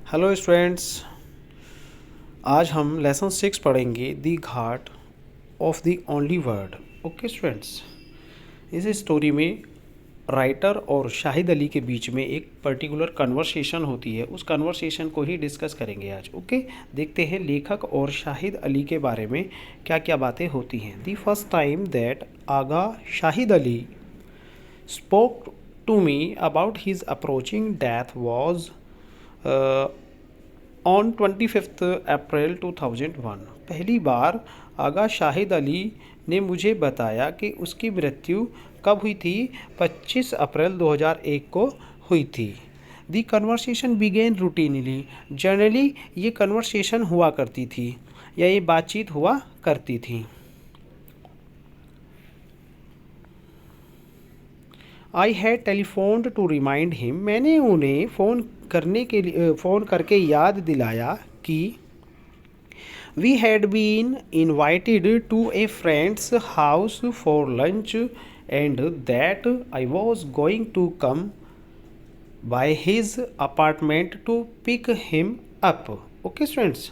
Hello students, आज हम lesson 6 पढ़ेंगे the ghat of the only word. Okay students, इस स्टोरी में राइटर और शाहिद अली के बीच में एक पर्टिकुलर कन्वर्सेशन होती है। उस कन्वर्सेशन को ही डिस्कस करेंगे आज। ओके, देखते हैं लेखक और शाहिद अली के बारे में क्या क्या बातें होती हैं। The first time that Agha Shahid Ali spoke to me about his approaching death was on 25th अप्रैल 2001। पहली बार आगा शाहिद अली ने मुझे बताया कि उसकी मृत्यु कब हुई थी। 25 अप्रैल 2001 को हुई थी। The conversation began routinely. Generally ये कन्वर्सेशन हुआ करती थी या ये बातचीत हुआ करती थी। I had telephoned to remind him. मैंने उन्हें फ़ोन करके याद दिलाया कि we had been invited to a friend's house for lunch and that I was going to come by his apartment to pick him up. Okay students,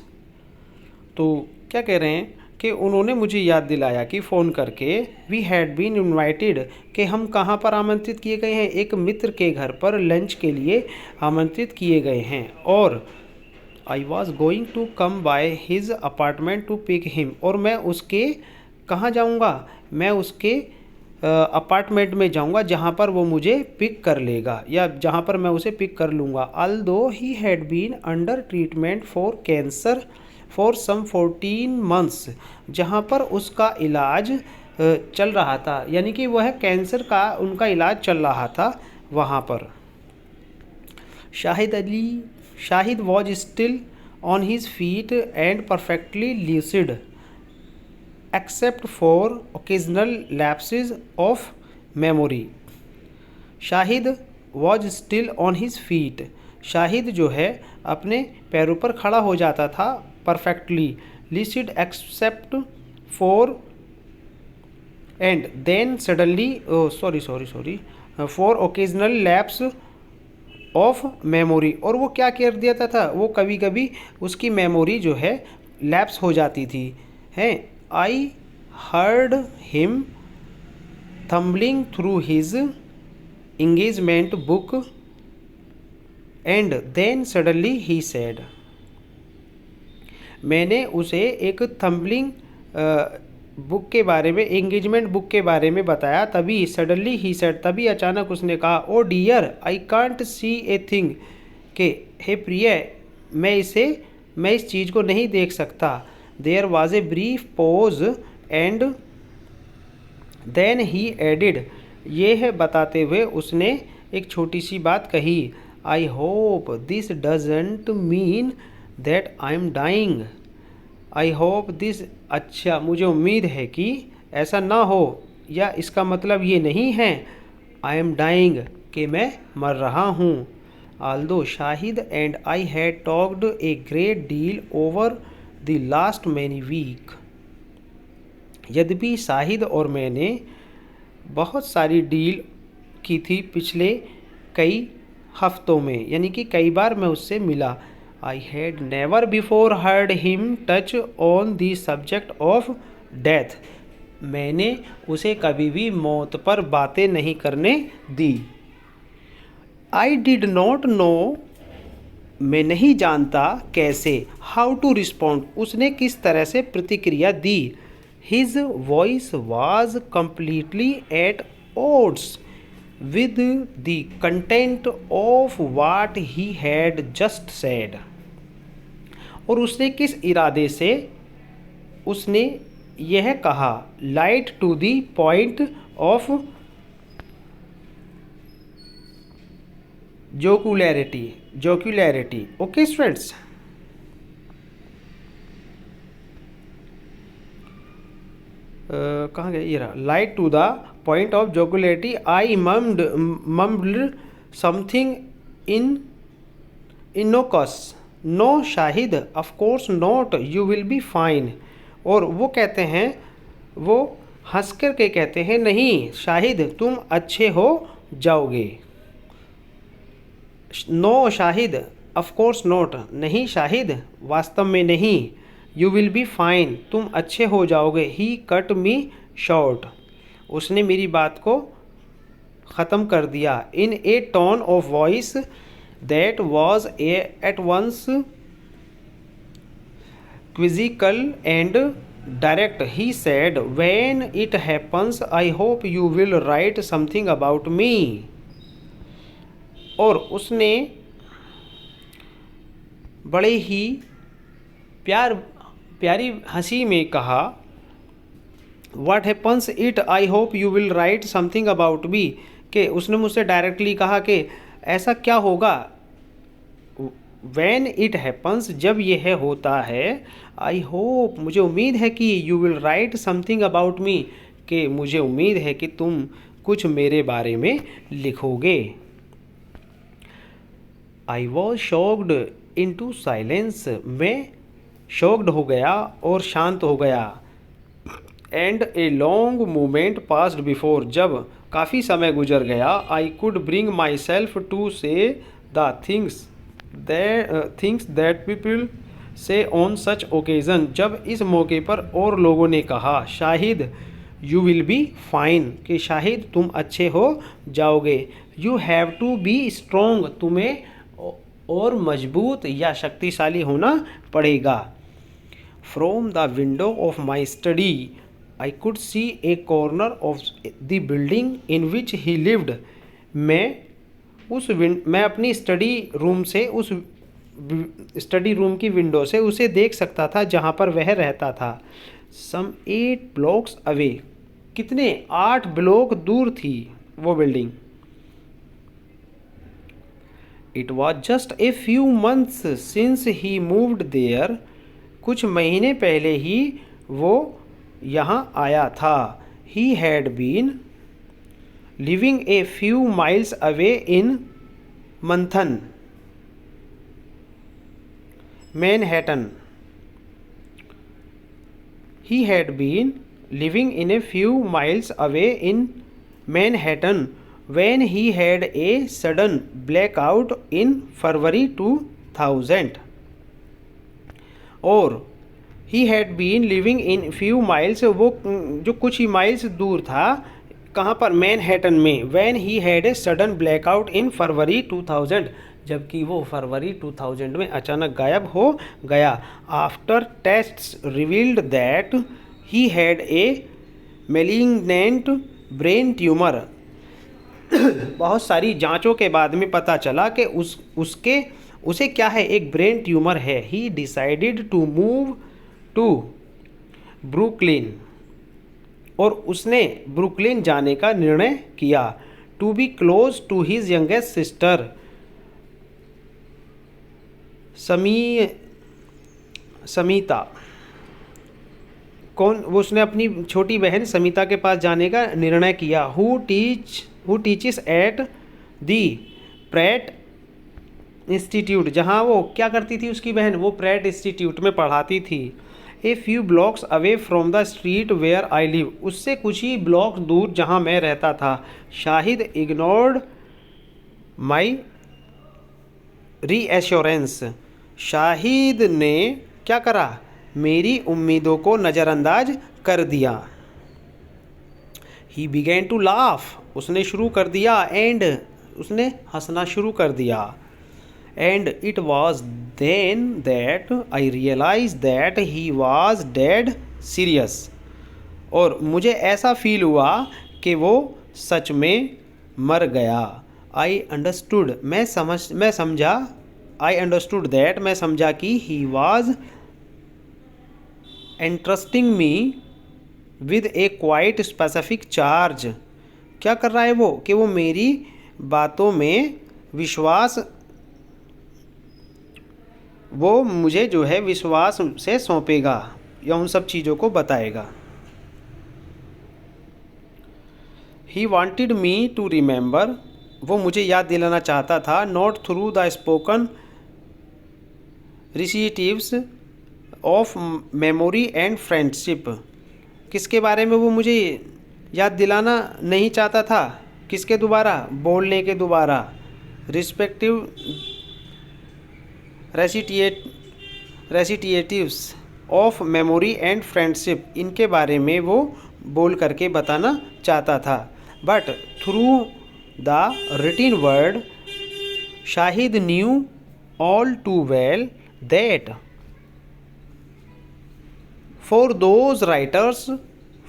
तो क्या कह रहे हैं कि उन्होंने मुझे याद दिलाया कि फ़ोन करके वी हैड बीन इन्वाइटेड कि हम कहाँ पर आमंत्रित किए गए हैं, एक मित्र के घर पर लंच के लिए आमंत्रित किए गए हैं। और I was going to come by his apartment to pick him, और मैं उसके कहाँ जाऊँगा, मैं उसके अपार्टमेंट में जाऊँगा जहाँ पर वो मुझे पिक कर लेगा या जहाँ पर मैं उसे पिक कर लूँगा। Although he had been under treatment for cancer for some 14 months, जहाँ पर उसका इलाज चल रहा था, यानी कि वह कैंसर का उनका इलाज चल रहा था वहाँ पर। Shahid was still on his feet and perfectly lucid except for occasional lapses of memory. Shahid was still on his feet, Shahid जो है अपने पैरों पर खड़ा हो जाता था perfectly, lucid except for and then suddenly for occasional lapse of memory. और वो क्या कर देता था, वो कभी कभी उसकी मेमोरी जो है लैप्स हो जाती थी। हैं, I heard him thumbing through his engagement book and then suddenly he said. मैंने उसे एक थम्बलिंग बुक के बारे में, एंगेजमेंट बुक के बारे में बताया, तभी सडनली ही सेड, तभी अचानक उसने कहा, oh dear I can't see a thing, के हे प्रिय, मैं इस चीज़ को नहीं देख सकता। There was a brief pause and then he added, ये है बताते हुए उसने एक छोटी सी बात कही, I hope this doesn't mean that I am dying. I hope this, अच्छा मुझे उम्मीद है कि ऐसा ना हो, या इसका मतलब ये नहीं है आई एम डाइंग कि मैं मर रहा हूँ। Although Shahid and I had talked a great deal over the last many week. यद्यपि शाहिद और मैंने बहुत सारी डील की थी पिछले कई हफ्तों में, यानी कि कई बार मैं उससे मिला। I had never before heard him touch on the subject of death। मैंने उसे कभी भी मौत पर बातें नहीं करने दी। I did not know, मैं नहीं जानता कैसे, how to respond, उसने किस तरह से प्रतिक्रिया दी। His voice was completely at odds with the content of what he had just said। और उसने किस इरादे से उसने यह कहा, light to the point of jocularity. Okay students, कहाँ गया ये रहा, light to the point of jocularity. I mummed something in innocuous, no Shahid of course not, you will be fine. और वो कहते हैं, वो हंस कर के कहते हैं, नहीं शाहिद तुम अच्छे हो जाओगे। No Shahid, of course not, नहीं शाहिद, वास्तव में नहीं। यू विल बी फाइन, तुम अच्छे हो जाओगे। ही कट मी शॉर्ट, उसने मेरी बात को ख़त्म कर दिया। In a tone of voice that was at once quizzical and direct, he said, when it happens I hope you will write something about me. और उसने बड़े ही प्यारी हंसी में कहा, what happens it I hope you will write something about me, कि उसने मुझसे डायरेक्टली कहा कि ऐसा क्या होगा। व्हेन इट हैपन्स, जब यह होता है। आई होप, मुझे उम्मीद है कि you will write something about me, कि मुझे उम्मीद है कि तुम कुछ मेरे बारे में लिखोगे। I was shocked into silence, मैं शॉक्ड हो गया और शांत हो गया। And a long moment passed before, जब काफ़ी समय गुजर गया। I could bring myself to say the things that people say on such occasion, जब इस मौके पर और लोगों ने कहा, Shahid you will be fine, कि शाहिद तुम अच्छे हो जाओगे। You have to be strong, तुम्हें और मजबूत या शक्तिशाली होना पड़ेगा। From the window of my study I could see A corner of the building in which he lived, मैं अपनी स्टडी रूम से, उस स्टडी रूम की विंडो से उसे देख सकता था जहाँ पर वह रहता था। सम 8 ब्लॉक्स अवे, कितने, 8 ब्लॉक दूर थी वो building. It was just a few months since he moved there, कुछ महीने पहले ही वो यहाँ आया था। He had been living a few miles away in मंथन, Manhattan. He had been living in a few miles away in Manhattan when he had a sudden blackout in February 2000. और he had been living in few miles, वो जो कुछ ही miles दूर था, कहाँ पर, Manhattan में। when he had a sudden blackout in February 2000, जबकि वो फरवरी 2000 में अचानक गायब हो गया। After tests revealed that he had a malignant brain tumour, बहुत सारी जांचों के बाद में पता चला कि उसे क्या है, एक ब्रेन ट्यूमर है। He decided to move to Brooklyn, और उसने ब्रुकलिन जाने का निर्णय किया। To be close to his youngest sister Sameetah, वो उसने अपनी छोटी बहन समीता के पास जाने का निर्णय किया। Who टीचिस at the Pratt institute, जहाँ वो क्या करती थी उसकी बहन, वो प्रैट इंस्टीट्यूट में पढ़ाती थी। A few blocks away from the street where I live, उससे कुछ ही ब्लॉक दूर जहाँ मैं रहता था। Shahid ignored my reassurance, Shahid ने क्या करा, मेरी उम्मीदों को नज़रअंदाज कर दिया। ही बिगेन टू लाफ, उसने शुरू कर दिया, एंड उसने हंसना शुरू कर दिया। And it was then that I realise that he was dead serious, और मुझे ऐसा फील हुआ कि वो सच में मर गया। आई अंडरस्टूड, मैं समझा, आई अंडरस्टूड दैट, मैं समझा कि he was entrusting me with a quite specific charge, क्या कर रहा है वो, कि वो मेरी बातों में विश्वास, वो मुझे जो है विश्वास से सौंपेगा या उन सब चीज़ों को बताएगा। He wanted me to remember, वो मुझे याद दिलाना चाहता था। Not through the spoken recitatives of memory and friendship, किसके बारे में वो मुझे याद दिलाना नहीं चाहता था, किसके द्वारा, बोलने के द्वारा। Respective recitate recitatives of memory and friendship, इनके बारे में वो बोल करके बताना चाहता था। But through the written word Shahid knew all too well that for those writers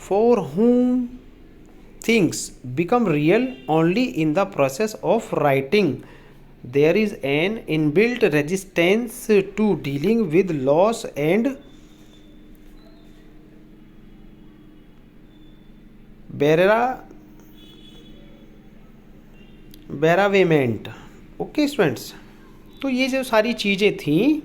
for whom things become real only in the process of writing, there is an inbuilt resistance to dealing with loss and bereavement. Okay students, तो ये जो सारी चीज़ें थी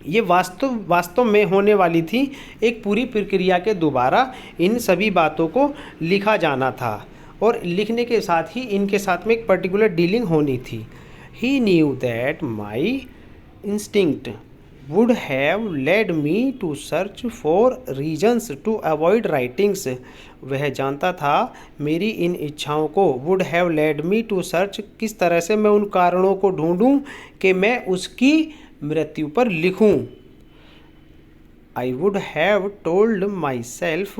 ये वास्तव में होने वाली थी। एक पूरी प्रक्रिया के दोबारा इन सभी बातों को लिखा जाना था और लिखने के साथ ही इनके साथ में एक पर्टिकुलर डीलिंग होनी थी। He knew that my instinct would have led me to search for reasons to avoid writings. वह जानता था मेरी इन इच्छाओं को, would have led me to search, किस तरह से मैं उन कारणों को ढूंढूं कि मैं उसकी मृत्यु पर लिखूं। I would have told myself,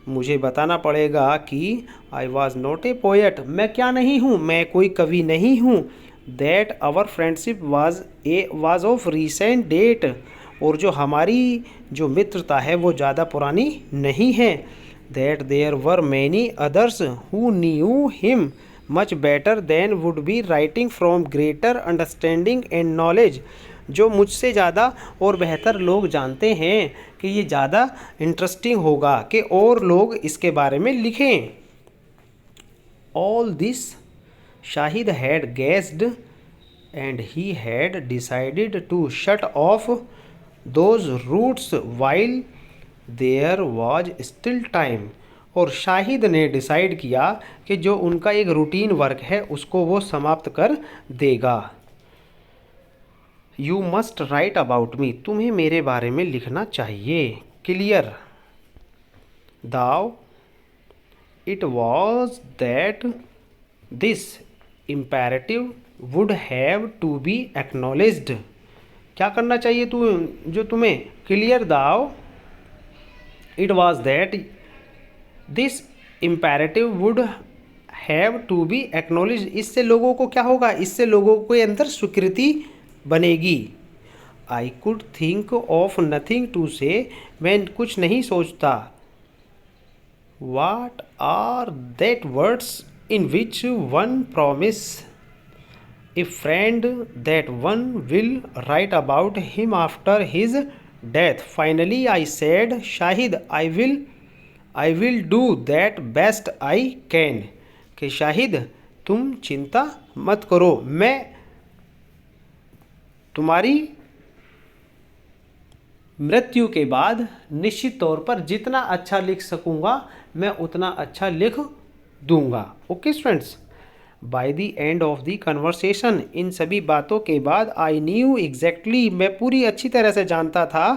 मुझे बताना पड़ेगा कि I was not a poet, मैं क्या नहीं हूँ, मैं कोई कवि नहीं हूँ। That our friendship was of recent date, और जो हमारी जो मित्रता है वो ज़्यादा पुरानी नहीं है। That there were many others who knew him much better than would be writing from greater understanding and knowledge, जो मुझसे ज़्यादा और बेहतर लोग जानते हैं कि ये ज़्यादा इंटरेस्टिंग होगा कि और लोग इसके बारे में लिखें। All this Shahid had guessed and he had decided to shut off those routes while there was still time, और शाहिद ने डिसाइड किया कि जो उनका एक रूटीन वर्क है उसको वो समाप्त कर देगा। You must write about me, तुम्हें मेरे बारे में लिखना चाहिए। Clear though it was that this imperative would have to be acknowledged, क्या करना चाहिए जो तुम्हें। Clear though it was that this imperative would have to be acknowledge, इससे लोगों को क्या होगा, इससे लोगों के अंदर स्वीकृति बनेगी। I could think of nothing to say, मैं कुछ नहीं सोचता। What are that words in which one promise a friend that one will write about him after his death. Finally I said Shahid I will do that best I can, कि शाहिद तुम चिंता मत करो, मैं तुम्हारी मृत्यु के बाद निश्चित तौर पर जितना अच्छा लिख सकूंगा मैं उतना अच्छा लिख दूंगा। Okay students, by the end of the conversation, इन सभी बातों के बाद आई न्यू एग्जैक्टली, मैं पूरी अच्छी तरह से जानता था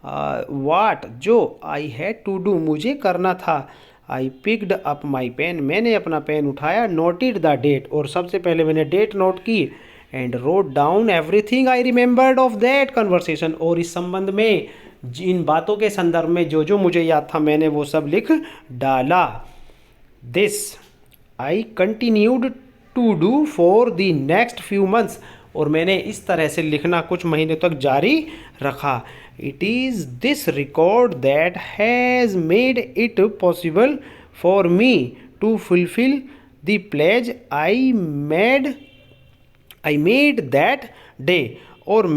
वाट, जो आई हैड टू डू, मुझे करना था। I picked up my pen, मैंने अपना पेन उठाया। नोटेड द डेट, और सबसे पहले मैंने डेट नोट की। And wrote down everything I remembered of that conversation, और इस संबंध में इन बातों के संदर्भ में जो जो मुझे याद था मैंने वो सब लिख डाला। This I continued to do for the next few months, और मैंने इस तरह से लिखना कुछ महीने तक जारी रखा। It is this record that has made it possible for me to fulfil the pledge I made that day, और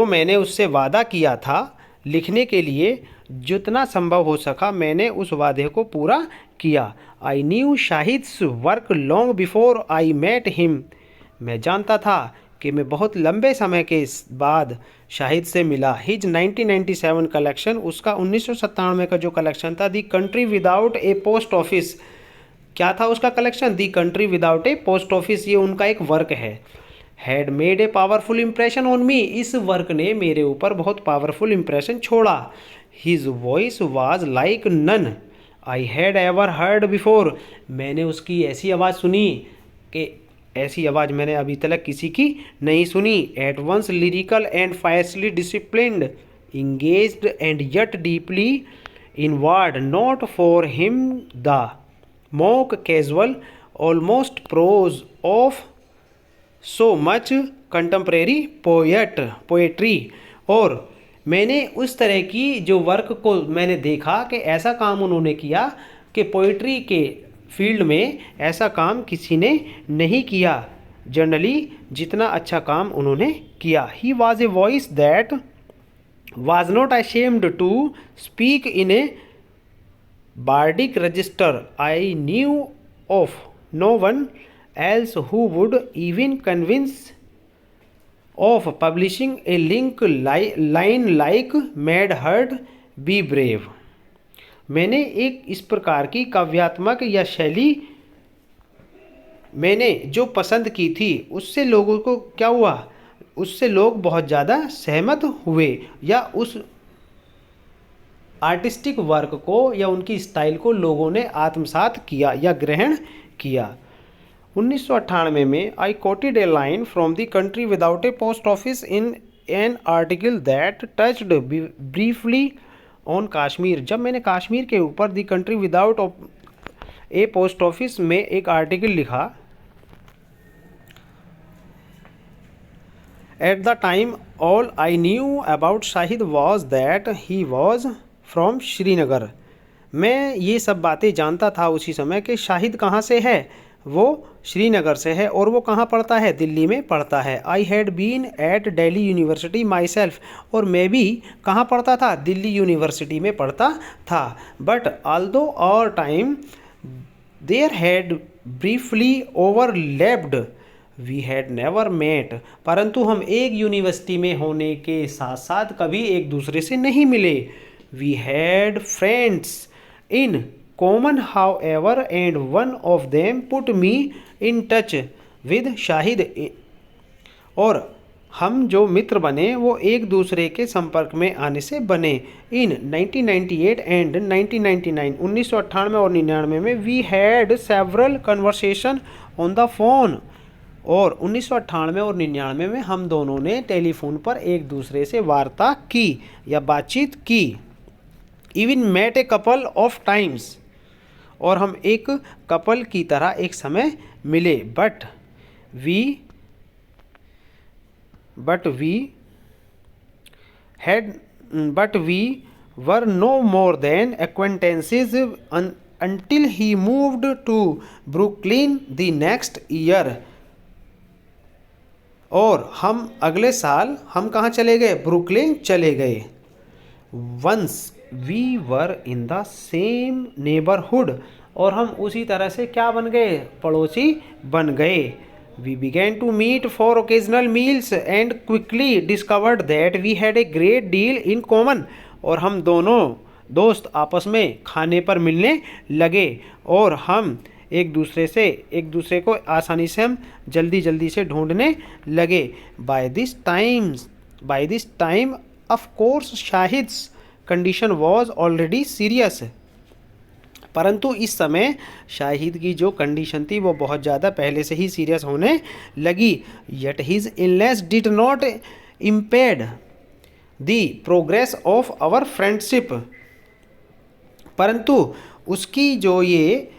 मैंने उससे वादा किया था लिखने के लिए, जितना संभव हो सका मैंने उस वादे को पूरा किया। I knew Shahid's work long before I met him, मैं जानता था कि मैं बहुत लंबे समय के बाद शाहिद से मिला। हिज 1997 कलेक्शन, उसका 1997 का जो कलेक्शन था, the country without a post office, क्या था उसका collection, the country without a post office, ये उनका एक वर्क है। Had made a powerful impression on me, इस वर्क ने मेरे ऊपर बहुत पावरफुल इम्प्रेशन छोड़ा। His voice was like none I had ever heard before, मैंने उसकी ऐसी आवाज़ सुनी कि ऐसी आवाज़ मैंने अभी तक किसी की नहीं सुनी। At once lyrical and fiercely disciplined, engaged and yet deeply inward, not for him the mock casual almost prose of so much contemporary poetry। और मैंने उस तरह की जो वर्क को मैंने देखा कि ऐसा काम उन्होंने किया कि पोइट्री के फील्ड में ऐसा काम किसी ने नहीं किया जनरली जितना अच्छा काम उन्होंने किया। He was a voice that was not ashamed to speak in a bardic register। I knew of no one else who would even convince of publishing a line like mad herd be brave। मैंने एक इस प्रकार की काव्यात्मक या शैली मैंने जो पसंद की थी उससे लोगों को क्या हुआ, उससे लोग बहुत ज़्यादा सहमत हुए या उस आर्टिस्टिक वर्क को या उनकी स्टाइल को लोगों ने आत्मसात किया या ग्रहण किया। 1998 में I quoted A line from the country without a post office in an article that touched briefly on Kashmir. जब मैंने कश्मीर के ऊपर the country without a post office में एक आर्टिकल लिखा, At the time, all I knew about Shahid was that he was from Srinagar. मैं ये सब बातें जानता था उसी समय कि शाहिद कहाँ से है, वो श्रीनगर से है। और वो कहाँ पढ़ता है, दिल्ली में पढ़ता है। I had been at Delhi university myself, और मैं भी कहाँ पढ़ता था, दिल्ली यूनिवर्सिटी में पढ़ता था। But although our time there had briefly overlapped, we had never met. परंतु हम एक यूनिवर्सिटी में होने के साथ साथ कभी एक दूसरे से नहीं मिले। We had friends in common however and one of them put me in touch with Shahid. और हम जो मित्र बने वो एक दूसरे के संपर्क में आने से बने। इन 1998 एंड 1999 1998 और 99 में we had several conversation on the phone. और 1998 और 99 में हम दोनों ने टेलीफोन पर एक दूसरे से वार्ता की या बातचीत की। Even met a couple of times, और हम एक कपल की तरह एक समय मिले। But we were no more than acquaintances until he moved to Brooklyn the next year। और हम अगले साल हम कहाँ चले गए, ब्रुकलिन चले गए। Once we were in the same neighbourhood, और हम उसी तरह से क्या बन गए, पड़ोसी बन गए। We began to meet for occasional meals and quickly discovered that we had a great deal in common. और हम दोनों दोस्त आपस में खाने पर मिलने लगे और हम एक दूसरे को आसानी से हम जल्दी से ढूंढने लगे। By this time of course Shahid's condition was already serious. परंतु इस समय शाहिद की जो कंडीशन थी वो बहुत ज़्यादा पहले से ही सीरियस होने लगी। Yet his illness did not impede the progress of our friendship. परंतु उसकी जो ये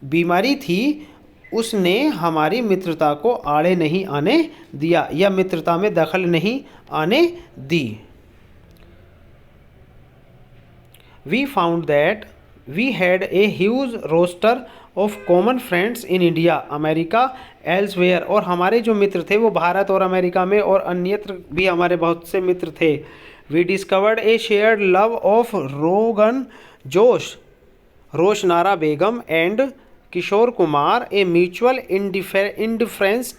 बीमारी थी उसने हमारी मित्रता को आड़े नहीं आने दिया या मित्रता में दखल नहीं आने दी। We found that we had a huge roster of common friends in India, America, elsewhere. और हमारे जो मित्र थे वो भारत और अमेरिका में और अन्यत्र भी हमारे बहुत से मित्र थे। We discovered a shared love of rogan josh, Roshanara Begum and Kishore Kumar, a mutual indifference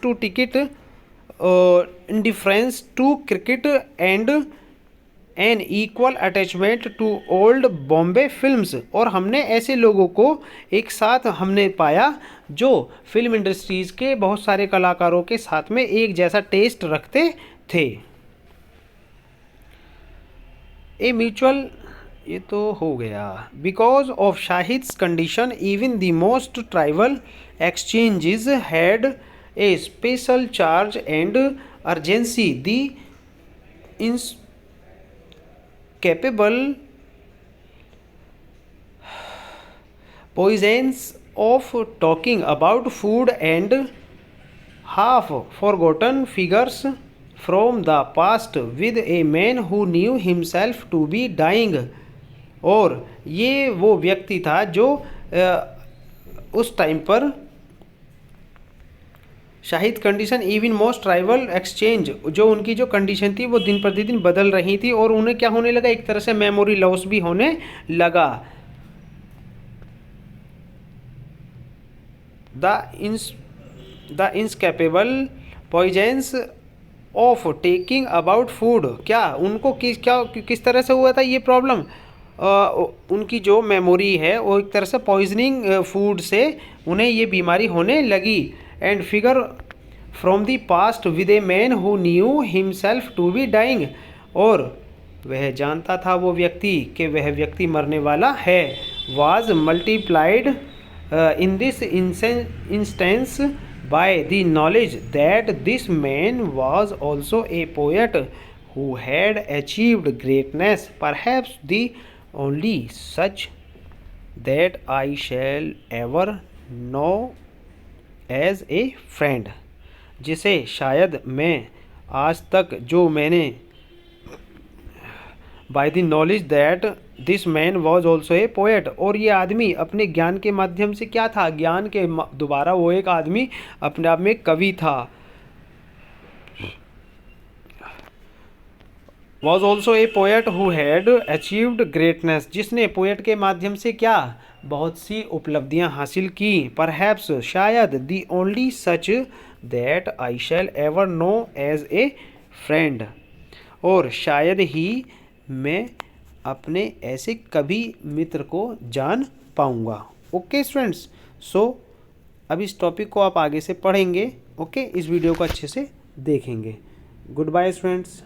to cricket and an equal attachment to old Bombay films. और हमने ऐसे लोगों को एक साथ हमने पाया जो फिल्म इंडस्ट्रीज़ के बहुत सारे कलाकारों के साथ में एक जैसा टेस्ट रखते थे। ए म्यूचुअल ये तो हो गया। Because of Shahid's condition even the most tribal exchanges had a special charge and urgency the इंस capable poisons of talking about food and half forgotten figures from the past with a man who knew himself to be dying। और ये वो व्यक्ति था जो उस time पर Shahid condition even most tribal exchange, जो उनकी जो कंडीशन थी वो दिन प्रतिदिन बदल रही थी और उन्हें क्या होने लगा, एक तरह से मेमोरी लॉस भी होने लगा। The inescapable poisons of taking about food, क्या उनको किस तरह से हुआ था ये प्रॉब्लम, उनकी जो मेमोरी है वो एक तरह से पॉइजनिंग फूड से उन्हें ये बीमारी होने लगी। And figure from the past with a man who knew himself to be dying, और वह जानता था वो व्यक्ति कि वह व्यक्ति मरने वाला है। Was multiplied in this instance by the knowledge that this man was also a poet who had achieved greatness, perhaps the only such that I shall ever know as a friend, जिसे शायद मैं आज तक, जो मैंने by the knowledge that this man was also a poet, और ये आदमी अपने ज्ञान के माध्यम से क्या था, ज्ञान के द्वारा वो एक आदमी अपने आप में कवि था। Was also a poet who had achieved greatness, जिसने पोएट के माध्यम से क्या बहुत सी उपलब्धियां हासिल की। परहैप्स शायद, the only such that I shall ever know as a friend, और शायद ही मैं अपने ऐसे कभी मित्र को जान पाऊंगा। ओके स्टूडेंट्स, सो अब इस टॉपिक को आप आगे से पढ़ेंगे। ओके, इस वीडियो को अच्छे से देखेंगे। Goodbye students.